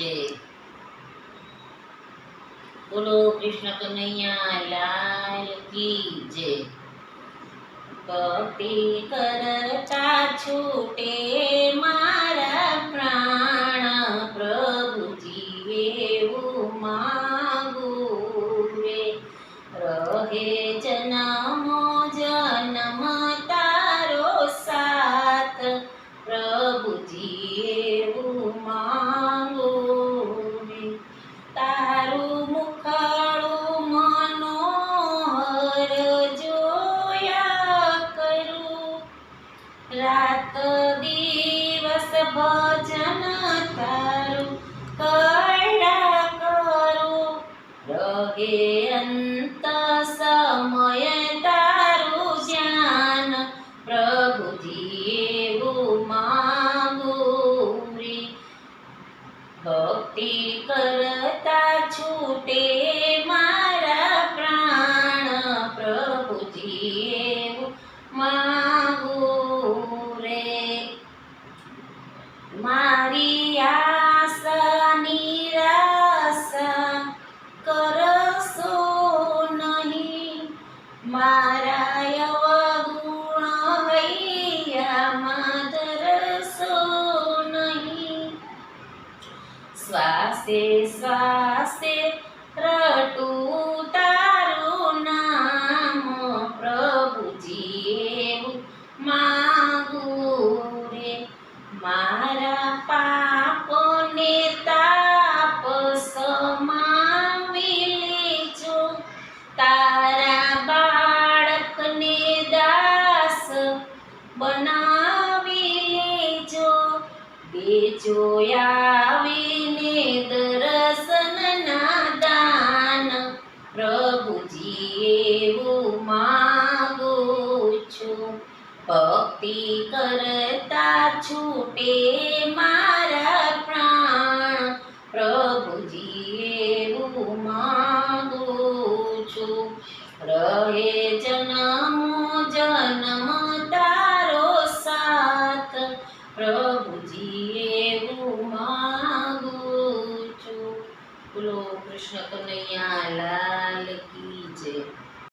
જય। બોલો કૃષ્ણ કનૈયા લાલ કી જય। ભક્તિ કરતા છૂટે મારા પ્રાણ, પ્રભુજી એવું માગું રે। રહે જન્મો જન્મ તારો સાથ, પ્રભુજી એવું માગું રે। તારું મુખડું મનોહર જોયા કરું, રાત દિવસ ભજન તારું કર્યા કરું। રહે અંત સમય તારું ધ્યાન, પ્રભુજી એવું માગું રે। ભક્તિ કરતા છૂટે મારા પ્રાણ, પ્રભુજી એવું માગું રે। મારી આશા નિરાશા કરશો નહીં, મારા અવગુણ હૈયામાં ધરશો નહીં। શ્વાસે શ્વાસે રટું તારું નામ, પ્રભુજી એવું માગું રે। મારા પાપને તાપ સમાવી લેજો, તારા બાળકને દાસ બનાવી લેજો। દેજો આવીને દર્શનના દાન, પ્રભુજી એવું માગું છું। ભક્તિ કરતા છૂટે મારા પ્રાણ, પ્રભુજી એવું માગું છું। રહે જન્મો જન્મ તારો સાથ, પ્રભુજી